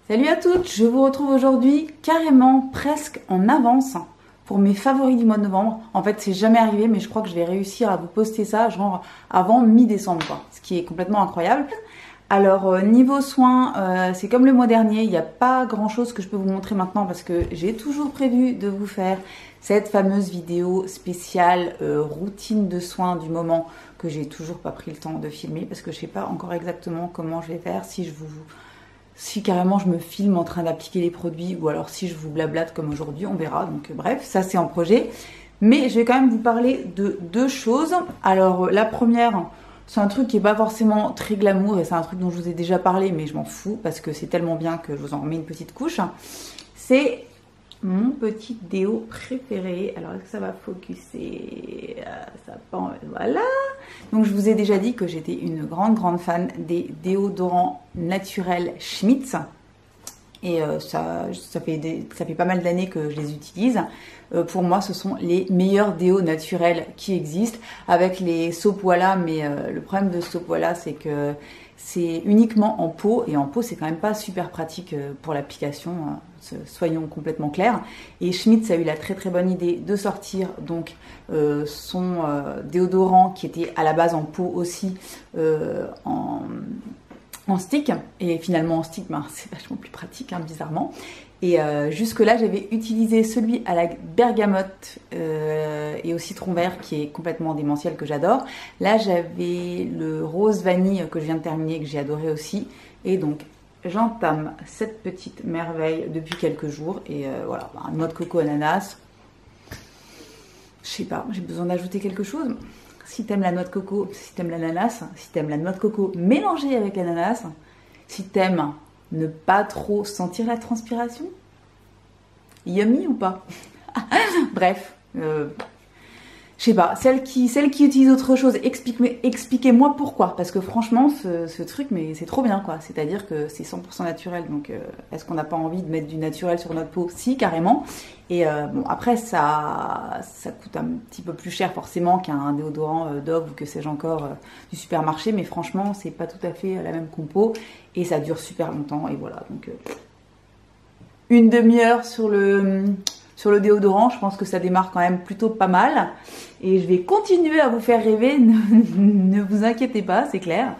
Salut à toutes, je vous retrouve aujourd'hui carrément presque en avance pour mes favoris du mois de novembre. En fait, c'est jamais arrivé, mais je crois que je vais réussir à vous poster ça genre avant mi-décembre, quoi, ce qui est complètement incroyable. Alors niveau soins, c'est comme le mois dernier, il n'y a pas grand chose que je peux vous montrer maintenant parce que j'ai toujours prévu de vous faire cette fameuse vidéo spéciale routine de soins du moment que j'ai toujours pas pris le temps de filmer parce que je sais pas encore exactement comment je vais faire, si carrément je me filme en train d'appliquer les produits ou alors si je vous blablate comme aujourd'hui, on verra. Donc bref, ça c'est en projet. Mais je vais quand même vous parler de deux choses. Alors la première, c'est un truc qui n'est pas forcément très glamour et c'est un truc dont je vous ai déjà parlé, mais je m'en fous parce que c'est tellement bien que je vous en remets une petite couche. C'est mon petit déo préféré. Alors est-ce que ça va focuser? Ça pend, voilà. Donc je vous ai déjà dit que j'étais une grande fan des déodorants naturels Schmitz. Et ça fait pas mal d'années que je les utilise. Pour moi, ce sont les meilleurs déos naturels qui existent. Avec les Soapwala, mais le problème de Soapwala, c'est que c'est uniquement en pot. Et en pot, c'est quand même pas super pratique pour l'application. Soyons complètement clairs. Et Schmitz a eu la très bonne idée de sortir donc son déodorant qui était à la base en pot aussi en stick, et finalement en stick, ben, c'est vachement plus pratique, hein, bizarrement. Et jusque là j'avais utilisé celui à la bergamote et au citron vert qui est complètement démentiel, que j'adore. Là j'avais le rose vanille que je viens de terminer, que j'ai adoré aussi. Et donc j'entame cette petite merveille depuis quelques jours. Et voilà, ben, noix de coco, ananas. Je sais pas, j'ai besoin d'ajouter quelque chose. Si t'aimes la noix de coco, si t'aimes l'ananas, si t'aimes la noix de coco mélangée avec l'ananas, si t'aimes ne pas trop sentir la transpiration, yummy ou pas? Bref, je sais pas, celle qui utilise autre chose, expliquez-moi pourquoi, parce que franchement ce truc, mais c'est trop bien quoi, c'est-à-dire que c'est 100% naturel, donc est-ce qu'on n'a pas envie de mettre du naturel sur notre peau? Si, carrément. Et bon, après ça coûte un petit peu plus cher forcément qu'un déodorant Dove ou que sais-je encore du supermarché, mais franchement c'est pas tout à fait la même compo et ça dure super longtemps. Et voilà, donc une demi-heure sur le déodorant, je pense que ça démarre quand même plutôt pas mal. Et je vais continuer à vous faire rêver, ne vous inquiétez pas, c'est clair.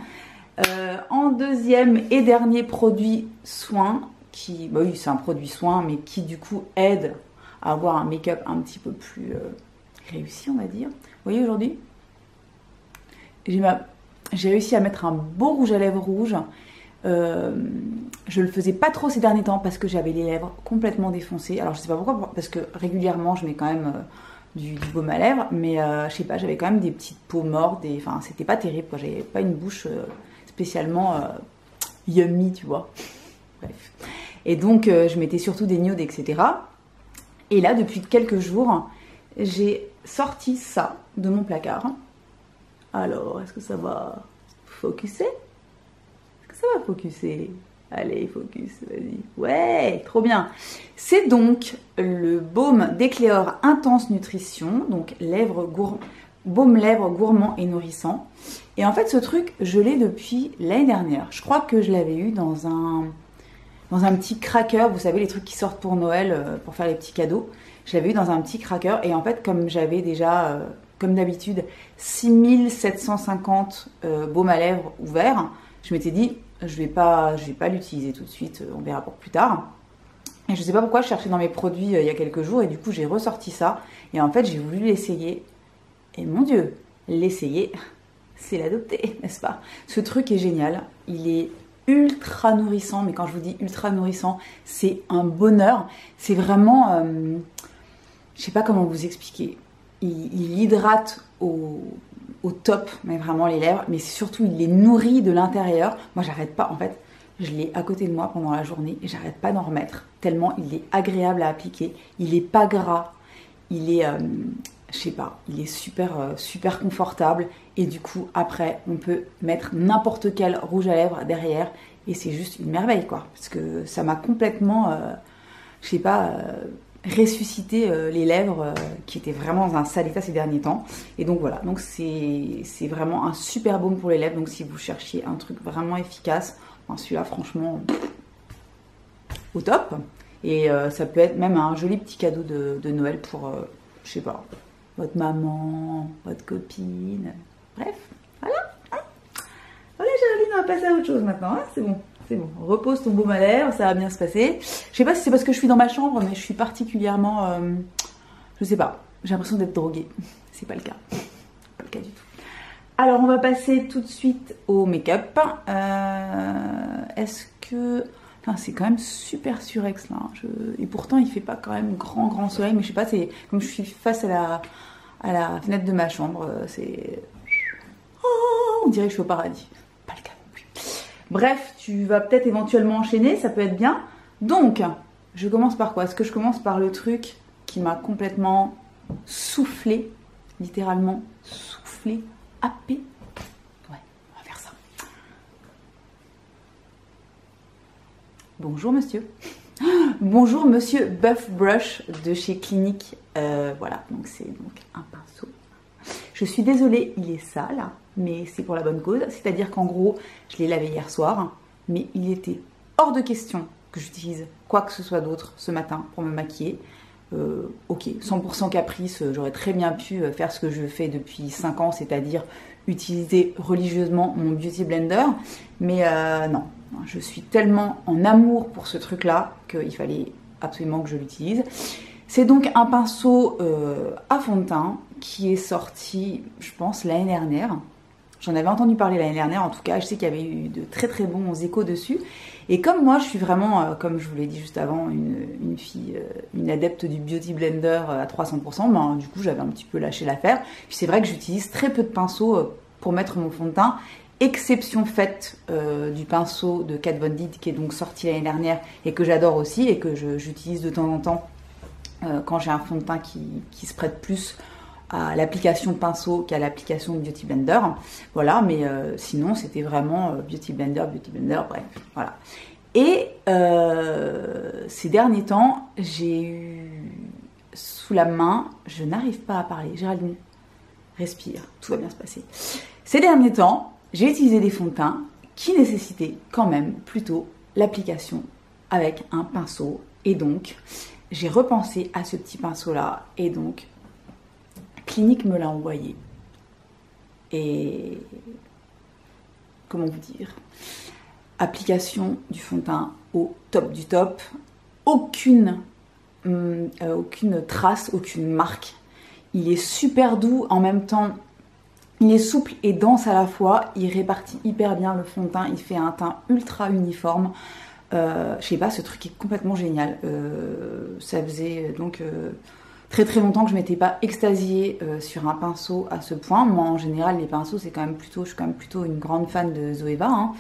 En deuxième et dernier produit soin, qui, bah oui, c'est un produit soin, mais qui du coup aide à avoir un make-up un petit peu plus réussi, on va dire. Vous voyez, aujourd'hui, j'ai réussi à mettre un beau rouge à lèvres rouge. Je le faisais pas trop ces derniers temps parce que j'avais les lèvres complètement défoncées. Alors je sais pas pourquoi, parce que régulièrement je mets quand même du baume à lèvres, mais je sais pas, j'avais quand même des petites peaux mortes, enfin c'était pas terrible quoi, j'avais pas une bouche spécialement yummy, tu vois. Bref. Et donc je mettais surtout des nudes, etc. Et là depuis quelques jours, j'ai sorti ça de mon placard. Alors est-ce que ça va focuser? Ça va focuser. Allez, focus, vas-y. Ouais, trop bien. C'est donc le baume d'Ecléor Intense Nutrition, donc baume lèvres gourmand et nourrissant. Et en fait, ce truc, je l'ai depuis l'année dernière. Je crois que je l'avais eu dans un petit cracker, vous savez, les trucs qui sortent pour Noël, pour faire les petits cadeaux. Je l'avais eu dans un petit cracker. Et en fait, comme j'avais déjà, comme d'habitude, 6750 baumes à lèvres ouverts, je m'étais dit, je vais pas l'utiliser tout de suite, on verra pour plus tard. Et je sais pas pourquoi je cherchais dans mes produits il y a quelques jours et du coup j'ai ressorti ça. Et en fait j'ai voulu l'essayer. Et mon Dieu, l'essayer, c'est l'adopter, n'est-ce pas? Ce truc est génial, il est ultra nourrissant, mais quand je vous dis ultra nourrissant, c'est un bonheur. C'est vraiment, je sais pas comment vous expliquer. Il hydrate au top, mais vraiment les lèvres, mais surtout il les nourrit de l'intérieur. Moi j'arrête pas, en fait, je l'ai à côté de moi pendant la journée et j'arrête pas d'en remettre, tellement il est agréable à appliquer, il est pas gras, il est, je sais pas, il est super confortable et du coup après on peut mettre n'importe quel rouge à lèvres derrière et c'est juste une merveille quoi, parce que ça m'a complètement, je sais pas, ressusciter les lèvres qui étaient vraiment dans un sale état ces derniers temps. Et donc voilà, donc c'est vraiment un super baume pour les lèvres. Donc si vous cherchiez un truc vraiment efficace, ben celui-là franchement au top. Et ça peut être même un joli petit cadeau de Noël pour, je sais pas, votre maman, votre copine. Bref, voilà. Hein. Voilà, Géraldine, on va passer à autre chose maintenant. Hein. C'est bon, c'est bon. Repose ton baume à lèvres, ça va bien se passer. Je sais pas si c'est parce que je suis dans ma chambre, mais je suis particulièrement, je sais pas, j'ai l'impression d'être droguée. C'est pas le cas. Pas le cas du tout. Alors, on va passer tout de suite au make-up. Est-ce que... Enfin, c'est quand même super surex là. Et pourtant, il fait pas quand même grand soleil. Mais je sais pas, c'est comme je suis face à la fenêtre de ma chambre. C'est... Oh, on dirait que je suis au paradis. Pas le cas non plus. Bref, tu vas peut-être éventuellement enchaîner. Ça peut être bien. Donc, je commence par quoi? Est-ce que je commence par le truc qui m'a complètement soufflé? Littéralement soufflé, happé. Ouais, on va faire ça. Bonjour monsieur. Bonjour monsieur Buff Brush de chez Clinique. Voilà, donc c'est donc un pinceau. Je suis désolée, il est sale, mais c'est pour la bonne cause. C'est-à-dire qu'en gros, je l'ai lavé hier soir, mais il était hors de question que j'utilise quoi que ce soit d'autre ce matin pour me maquiller. Ok, 100% caprice, j'aurais très bien pu faire ce que je fais depuis 5 ans, c'est-à-dire utiliser religieusement mon Beauty Blender. Mais non, je suis tellement en amour pour ce truc-là qu'il fallait absolument que je l'utilise. C'est donc un pinceau à fond de teint qui est sorti, je pense, l'année dernière. J'en avais entendu parler l'année dernière, en tout cas, je sais qu'il y avait eu de très bons échos dessus. Et comme moi, je suis vraiment, comme je vous l'ai dit juste avant, une fille, une adepte du Beauty Blender à 300%, ben, du coup, j'avais un petit peu lâché l'affaire. Puis c'est vrai que j'utilise très peu de pinceaux pour mettre mon fond de teint, exception faite du pinceau de Kat Von D qui est donc sorti l'année dernière et que j'adore aussi et que j'utilise de temps en temps quand j'ai un fond de teint qui se prête plus à l'application pinceau qu'à l'application Beauty Blender. Voilà, mais sinon c'était vraiment Beauty Blender, bref, voilà. Et ces derniers temps, j'ai eu sous la main, je n'arrive pas à parler, Géraldine, respire, tout va bien se passer. Ces derniers temps, j'ai utilisé des fonds de teint qui nécessitaient quand même plutôt l'application avec un pinceau. Et donc, j'ai repensé à ce petit pinceau-là, et donc Clinique me l'a envoyé. Et comment vous dire, application du fond de teint au top du top, aucune trace, aucune marque. Il est super doux en même temps, il est souple et dense à la fois, il répartit hyper bien le fond de teint, il fait un teint ultra uniforme. Je sais pas, ce truc est complètement génial. Ça faisait donc très longtemps que je m'étais pas extasiée sur un pinceau à ce point. Moi en général les pinceaux c'est quand même plutôt, je suis quand même plutôt une grande fan de Zoeva. Hein.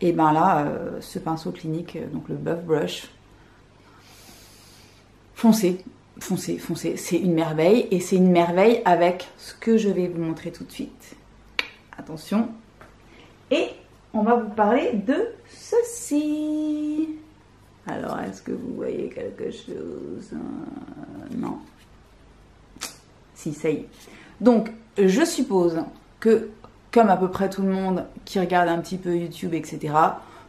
Et ben là, ce pinceau Clinique, donc le Buff Brush, foncez, c'est une merveille. Et c'est une merveille avec ce que je vais vous montrer tout de suite. Attention. Et on va vous parler de ceci. Alors, est-ce que vous voyez quelque chose? Non. Si, ça y est. Donc, je suppose que, comme à peu près tout le monde qui regarde un petit peu YouTube, etc.,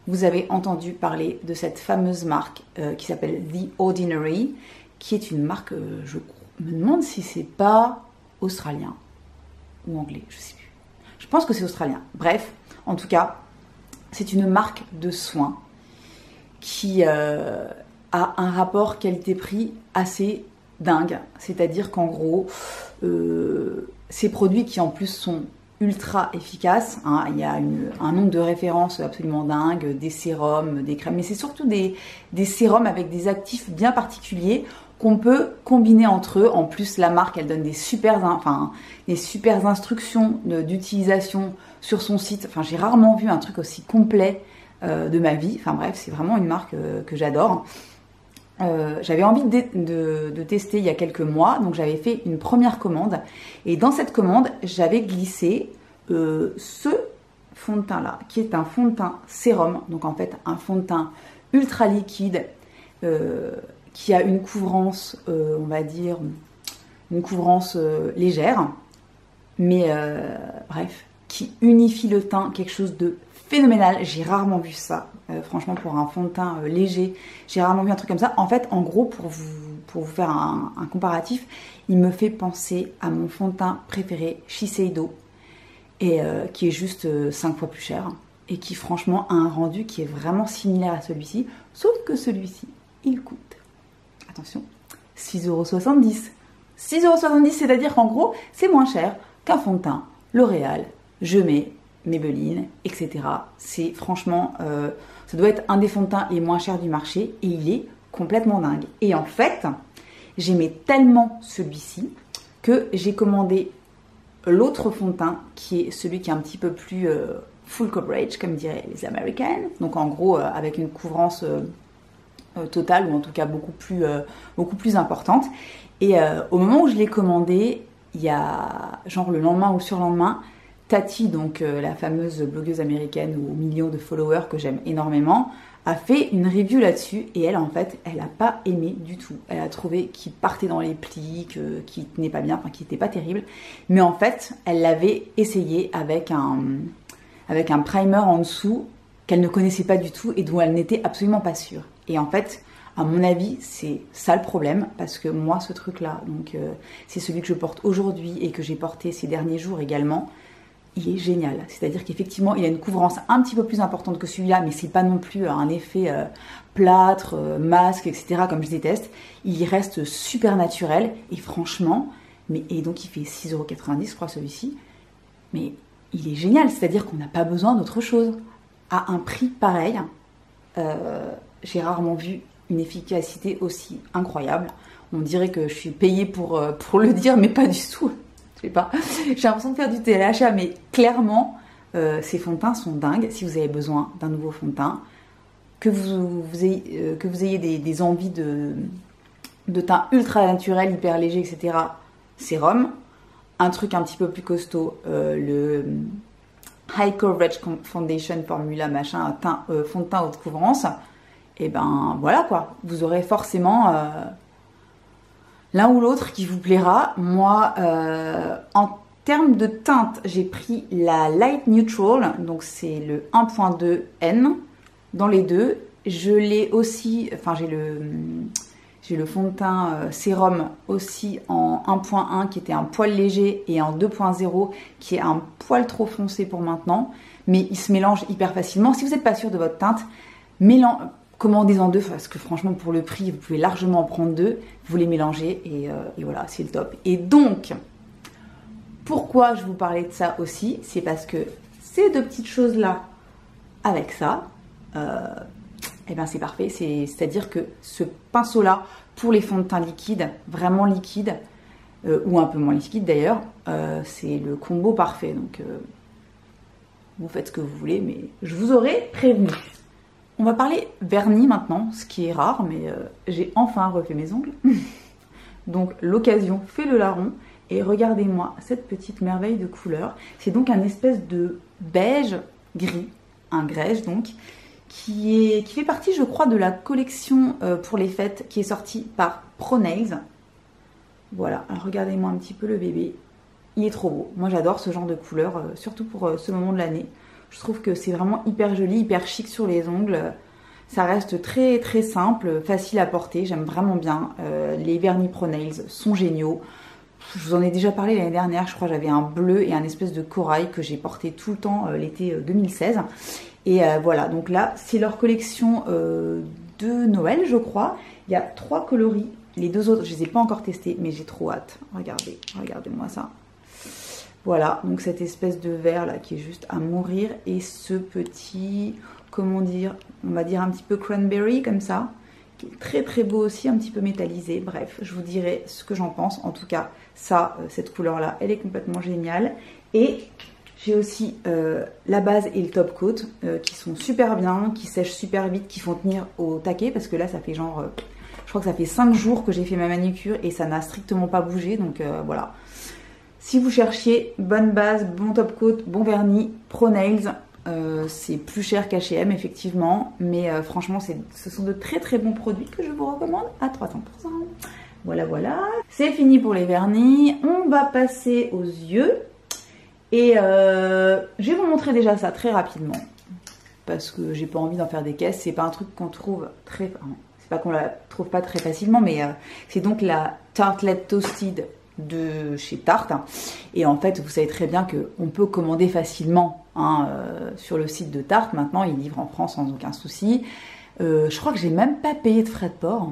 vous avez entendu parler de cette fameuse marque qui s'appelle The Ordinary, qui est une marque, je me demande si c'est pas australien ou anglais, je sais plus. Je pense que c'est australien. Bref, en tout cas, c'est une marque de soins qui a un rapport qualité-prix assez dingue. C'est-à-dire qu'en gros, ces produits qui en plus sont ultra efficaces, hein, il y a un nombre de références absolument dingue, des sérums, des crèmes, mais c'est surtout des sérums avec des actifs bien particuliers qu'on peut combiner entre eux. En plus, la marque, elle donne des super instructions d'utilisation sur son site. Enfin, j'ai rarement vu un truc aussi complet de ma vie. Enfin bref, c'est vraiment une marque que j'adore. J'avais envie de tester il y a quelques mois, donc j'avais fait une première commande. Et dans cette commande, j'avais glissé ce fond de teint là, qui est un fond de teint sérum. Donc en fait, un fond de teint ultra liquide qui a une couvrance, on va dire, une couvrance légère, mais bref, qui unifie le teint, quelque chose de phénoménal. J'ai rarement vu ça. Franchement, pour un fond de teint léger, j'ai rarement vu un truc comme ça. En fait, en gros, pour vous faire un comparatif, il me fait penser à mon fond de teint préféré, Shiseido, et qui est juste 5 fois plus cher, et qui franchement a un rendu qui est vraiment similaire à celui-ci, sauf que celui-ci, il coûte, attention, 6,70 €. 6,70 €, c'est-à-dire qu'en gros, c'est moins cher qu'un fond de teint L'Oréal, Je mets, Maybelline, etc. C'est franchement, ça doit être un des fonds de teint les moins chers du marché et il est complètement dingue. Et en fait, j'aimais tellement celui-ci que j'ai commandé l'autre fond de teint qui est celui qui est un petit peu plus full coverage, comme diraient les Américaines. Donc en gros, avec une couvrance totale ou en tout cas beaucoup plus importante. Et au moment où je l'ai commandé, il y a genre le lendemain ou surlendemain, Tati, donc la fameuse blogueuse américaine aux millions de followers que j'aime énormément, a fait une review là-dessus et elle, en fait, elle n'a pas aimé du tout. Elle a trouvé qu'il partait dans les plis, qu'il tenait pas bien, enfin qu'il n'était pas terrible. Mais en fait, elle l'avait essayé avec un primer en dessous qu'elle ne connaissait pas du tout et dont elle n'était absolument pas sûre. Et en fait, à mon avis, c'est ça le problème, parce que moi, ce truc-là, donc c'est celui que je porte aujourd'hui et que j'ai porté ces derniers jours également, il est génial. C'est-à-dire qu'effectivement, il a une couvrance un petit peu plus importante que celui-là, mais c'est pas non plus un effet plâtre, masque, etc., comme je déteste. Il reste super naturel, et franchement, et donc il fait 6,90 €, je crois, celui-ci, mais il est génial, c'est-à-dire qu'on n'a pas besoin d'autre chose. À un prix pareil, j'ai rarement vu une efficacité aussi incroyable. On dirait que je suis payée pour le dire, mais pas du tout. Je sais pas. J'ai l'impression de faire du téléachat, mais clairement, ces fonds de teint sont dingues. Si vous avez besoin d'un nouveau fond de teint, que vous ayez des envies de teint ultra naturel, hyper léger, etc., sérum. Un truc un petit peu plus costaud, le High Coverage Foundation Formula machin, fond de teint haute couvrance. Et ben voilà quoi, vous aurez forcément l'un ou l'autre qui vous plaira. Moi, en termes de teinte, j'ai pris la Light Neutral, donc c'est le 1.2 N dans les deux. Je l'ai aussi, enfin j'ai le fond de teint sérum aussi en 1.1 qui était un poil léger et en 2.0 qui est un poil trop foncé pour maintenant, mais il se mélange hyper facilement. Si vous n'êtes pas sûr de votre teinte, commandez-en deux, parce que franchement pour le prix vous pouvez largement en prendre deux, vous les mélangez et voilà, c'est le top. Et donc pourquoi je vous parlais de ça aussi, c'est parce que ces deux petites choses là avec ça, et ben c'est parfait. C'est-à-dire que ce pinceau là pour les fonds de teint liquides, vraiment liquides, ou un peu moins liquide d'ailleurs, c'est le combo parfait. Donc vous faites ce que vous voulez, mais je vous aurais prévenu. On va parler vernis maintenant, ce qui est rare, mais j'ai enfin refait mes ongles. Donc l'occasion fait le larron. Et regardez-moi cette petite merveille de couleur. C'est donc un espèce de beige gris, un grège donc, qui fait partie, je crois, de la collection pour les fêtes qui est sortie par ProNails. Voilà, alors regardez-moi un petit peu le bébé. Il est trop beau. Moi j'adore ce genre de couleur, surtout pour ce moment de l'année. Je trouve que c'est vraiment hyper joli, hyper chic sur les ongles. Ça reste très très simple, facile à porter, j'aime vraiment bien. Les vernis ProNails sont géniaux. Je vous en ai déjà parlé l'année dernière, je crois j'avais un bleu et un espèce de corail que j'ai porté tout le temps l'été 2016. Et voilà, donc là c'est leur collection de Noël je crois. Il y a 3 coloris, les 2 autres je les ai pas encore testés mais j'ai trop hâte. Regardez-moi ça. Voilà, donc cette espèce de vert là qui est juste à mourir et ce petit, comment dire, on va dire un petit peu cranberry comme ça, qui est très très beau aussi, un petit peu métallisé. Bref, je vous dirai ce que j'en pense. En tout cas, ça, cette couleur là, elle est complètement géniale. Et j'ai aussi la base et le top coat qui sont super bien, qui sèchent super vite, qui font tenir au taquet parce que là ça fait genre, je crois que ça fait 5 jours que j'ai fait ma manucure et ça n'a strictement pas bougé, donc voilà. Si vous cherchiez bonne base, bon top coat, bon vernis, ProNails, c'est plus cher qu'H&M effectivement, mais franchement ce sont de très très bons produits que je vous recommande à 300%. Voilà, c'est fini pour les vernis. On va passer aux yeux et je vais vous montrer déjà ça très rapidement. parce que j'ai pas envie d'en faire des caisses. C'est pas un truc qu'on trouve très... C'est pas qu'on la trouve pas très facilement, mais c'est donc la Tartelette Toasted de chez Tarte. Et en fait, vous savez très bien qu'on peut commander facilement sur le site de Tarte. Maintenant, ils livrent en France sans aucun souci. Je crois que j'ai même pas payé de frais de port.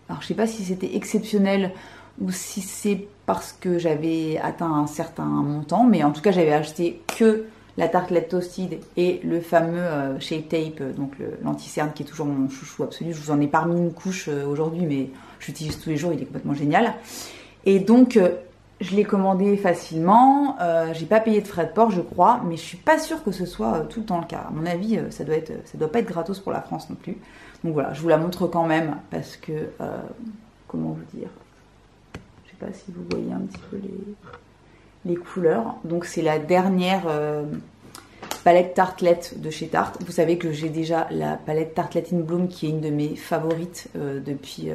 Alors, je sais pas si c'était exceptionnel ou si c'est parce que j'avais atteint un certain montant, mais en tout cas, j'avais acheté que la tartelette toasted et le fameux Shape Tape, donc l'anti-cerne qui est toujours mon chouchou absolu. Je vous en ai pas remis une couche aujourd'hui, mais j'utilise tous les jours, il est complètement génial. Et donc, je l'ai commandé facilement, j'ai pas payé de frais de port, je crois, mais je suis pas sûre que ce soit tout le temps le cas. À mon avis, ça doit pas être gratos pour la France non plus. Donc voilà, je vous la montre quand même, parce que, comment vous dire, je sais pas si vous voyez un petit peu les couleurs. Donc c'est la dernière palette tartelette de chez Tarte. Vous savez que j'ai déjà la palette Tartelette in Bloom qui est une de mes favorites depuis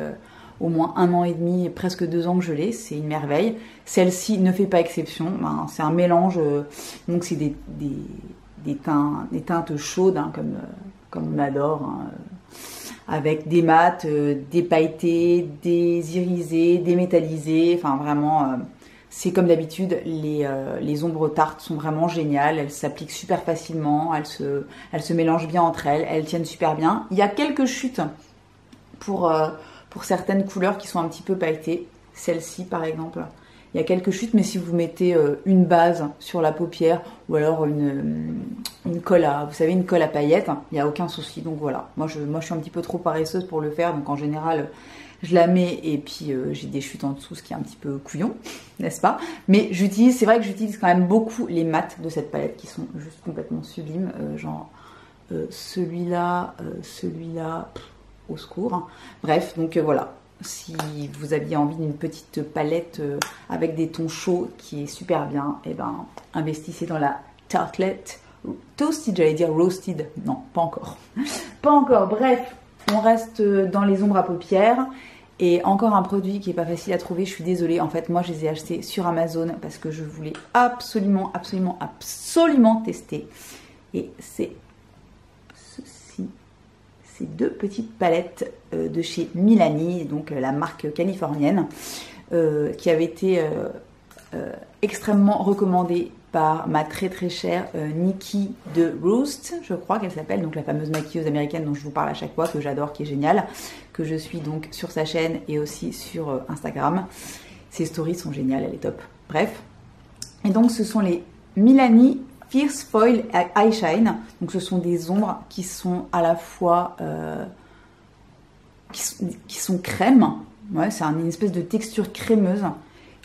au moins 1 an et demi, presque 2 ans que je l'ai. C'est une merveille. Celle-ci ne fait pas exception. Ben, c'est un mélange, donc c'est des teintes chaudes, comme on adore, avec des mats, des pailletés, des irisés, des métallisés, enfin vraiment... c'est comme d'habitude, les ombres Tarte sont vraiment géniales, elles s'appliquent super facilement, elles se mélangent bien entre elles, elles tiennent super bien. Il y a quelques chutes pour certaines couleurs qui sont un petit peu pailletées, celle-ci par exemple. Il y a quelques chutes, mais si vous mettez une base sur la paupière ou alors une colle vous savez, une colle à paillettes, il n'y a aucun souci. Donc voilà, moi je suis un petit peu trop paresseuse pour le faire, donc en général... je la mets et puis j'ai des chutes en dessous, ce qui est un petit peu couillon, n'est-ce pas? Mais c'est vrai que j'utilise quand même beaucoup les mats de cette palette qui sont juste complètement sublimes. Genre celui-là, au secours. Bref, donc voilà. Si vous aviez envie d'une petite palette avec des tons chauds qui est super bien, et ben investissez dans la Tartelette Toasted, j'allais dire roasted. Non, pas encore. Pas encore. Bref, on reste dans les ombres à paupières. Et encore un produit qui n'est pas facile à trouver, je suis désolée. En fait, moi, je les ai achetés sur Amazon parce que je voulais absolument tester. Et c'est ceci. Ces 2 petites palettes de chez Milani, donc la marque californienne, qui avait été extrêmement recommandée par ma très très chère Nikki de Roost, je crois qu'elle s'appelle, donc la fameuse maquilleuse américaine dont je vous parle à chaque fois, que j'adore, qui est géniale, que je suis donc sur sa chaîne et aussi sur Instagram. Ses stories sont géniales, elle est top. Bref. Et donc ce sont les Milani Fierce Foil Eye Shine. Donc ce sont des ombres qui sont à la fois qui sont crème. Ouais, c'est une espèce de texture crémeuse,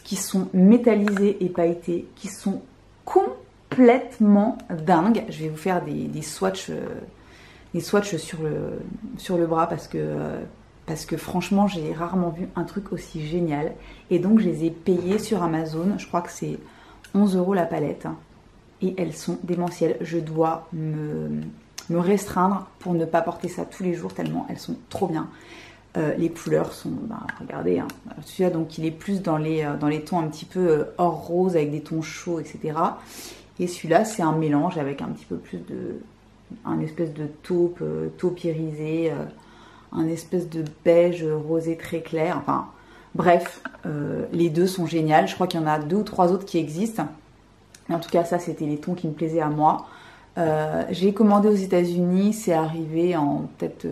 qui sont métallisées et pailletées, qui sont complètement dingue. Je vais vous faire des swatchs sur le bras parce que franchement j'ai rarement vu un truc aussi génial. Et donc je les ai payés sur Amazon, je crois que c'est 11 € la palette, et elles sont démentielles. Je dois me restreindre pour ne pas porter ça tous les jours tellement elles sont trop bien. Les couleurs sont, regardez, hein. Celui-là donc il est plus dans les tons un petit peu or rose avec des tons chauds, etc. Et celui-là c'est un mélange avec un petit peu plus un espèce de taupe irisé, un espèce de beige rosé très clair. Enfin bref, les deux sont géniales. Je crois qu'il y en a 2 ou 3 autres qui existent. En tout cas ça c'était les tons qui me plaisaient à moi. J'ai commandé aux États-Unis, c'est arrivé en peut-être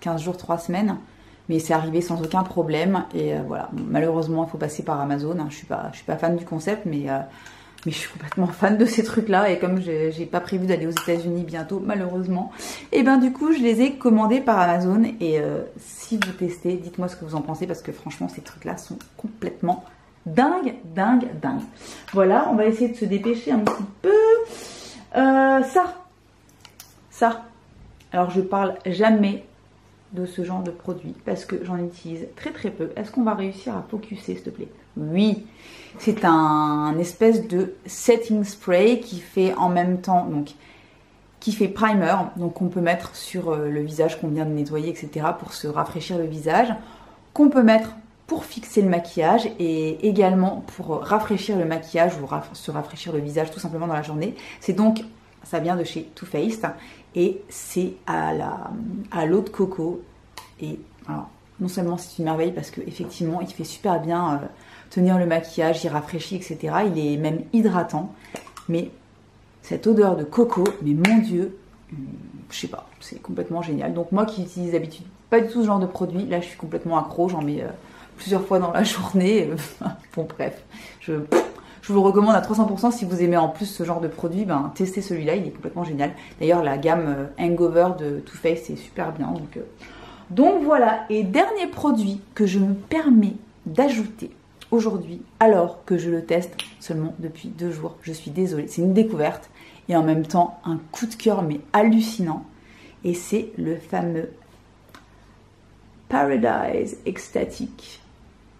15 jours, 3 semaines. Mais c'est arrivé sans aucun problème. Et voilà, malheureusement, il faut passer par Amazon. Je suis pas fan du concept, mais je suis complètement fan de ces trucs-là. Et comme j'ai pas prévu d'aller aux États-Unis bientôt, malheureusement, et ben du coup, je les ai commandés par Amazon. Et si vous testez, dites-moi ce que vous en pensez, parce que franchement, ces trucs-là sont complètement dingues. Voilà, on va essayer de se dépêcher un petit peu. Ça. Alors, je parle jamais de ce genre de produit parce que j'en utilise très peu. Est-ce qu'on va réussir à focuser, s'il te plaît? Oui, c'est un espèce de setting spray qui fait en même temps, donc qui fait primer, donc on peut mettre sur le visage qu'on vient de nettoyer, etc. pour se rafraîchir le visage, qu'on peut mettre pour fixer le maquillage et également pour rafraîchir le maquillage ou se rafraîchir le visage tout simplement dans la journée. C'est donc ça vient de chez Too Faced et c'est à l'eau de coco. Et alors, non seulement c'est une merveille parce qu'effectivement il fait super bien tenir le maquillage, il rafraîchit, etc. Il est même hydratant, mais cette odeur de coco, mais mon Dieu, je sais pas, c'est complètement génial. Donc moi qui utilise d'habitude pas du tout ce genre de produit, là je suis complètement accro, j'en mets plusieurs fois dans la journée. Bon bref, je vous le recommande à 300%. Si vous aimez en plus ce genre de produit, ben, testez celui-là, il est complètement génial. D'ailleurs la gamme Hangover de Too Faced c'est super bien. Donc voilà, et dernier produit que je me permets d'ajouter aujourd'hui, alors que je le teste seulement depuis 2 jours. Je suis désolée, c'est une découverte et en même temps un coup de cœur mais hallucinant. Et c'est le fameux Paradise Ecstatic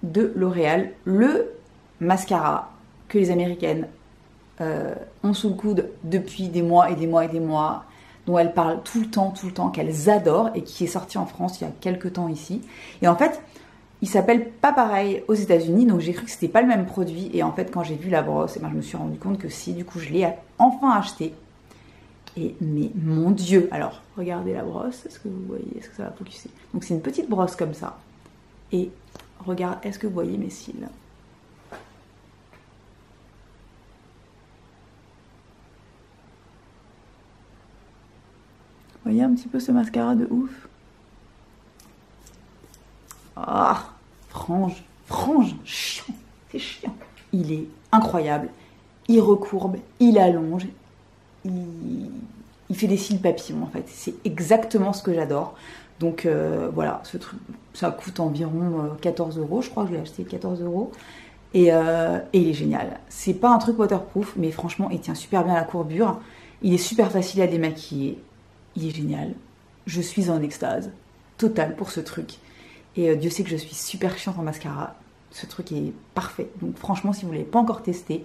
de L'Oréal, le mascara que les Américaines ont sous le coude depuis des mois et des mois et des mois, dont elles parlent tout le temps, qu'elles adorent et qui est sorti en France il y a quelques temps ici. Et en fait, il s'appelle pas pareil aux États-Unis, donc j'ai cru que c'était pas le même produit. Et en fait, quand j'ai vu la brosse, ben, je me suis rendu compte que si, du coup, je l'ai enfin acheté. Et mais mon Dieu, alors regardez la brosse, est-ce que vous voyez, est-ce que ça va focuser? Donc c'est une petite brosse comme ça. Et regarde, est-ce que vous voyez mes cils? Vous voyez un petit peu ce mascara de ouf? Ah, frange, chiant, c'est chiant. Il est incroyable, il recourbe, il allonge, il fait des cils papillons en fait. C'est exactement ce que j'adore. Donc voilà, ce truc, ça coûte environ 14 €, je crois que je l'ai acheté 14 €. Et il est génial. C'est pas un truc waterproof, mais franchement, il tient super bien à la courbure. Il est super facile à démaquiller. Il est génial. Je suis en extase totale pour ce truc. Et Dieu sait que je suis super chiante en mascara. Ce truc est parfait. Donc franchement, si vous ne l'avez pas encore testé,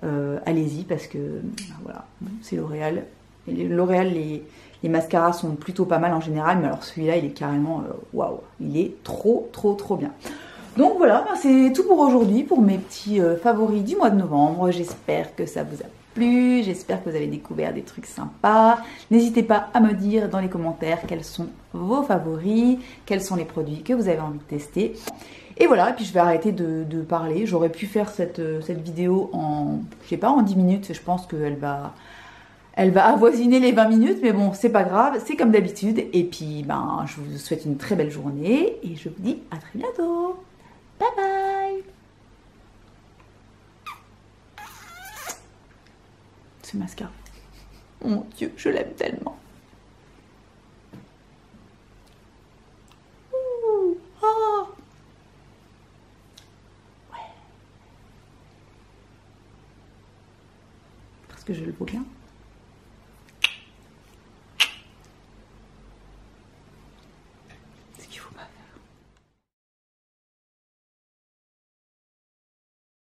allez-y parce que voilà, c'est L'Oréal. L'Oréal, les mascaras sont plutôt pas mal en général, mais alors celui-là, il est carrément waouh. Il est trop bien. Donc voilà, c'est tout pour aujourd'hui, pour mes petits favoris du mois de novembre. J'espère que ça vous a plu, j'espère que vous avez découvert des trucs sympas. N'hésitez pas à me dire dans les commentaires quels sont vos favoris, quels sont les produits que vous avez envie de tester. Et voilà, et puis je vais arrêter de parler. J'aurais pu faire cette vidéo en, je sais pas, en 10 minutes. Je pense qu'elle va avoisiner les 20 minutes, mais bon, c'est pas grave, c'est comme d'habitude. Et puis, ben, je vous souhaite une très belle journée et je vous dis à très bientôt. Bye bye. Ce mascara. Oh mon Dieu, je l'aime tellement. Ouh, oh. Ouais. Parce que je le vaux bien.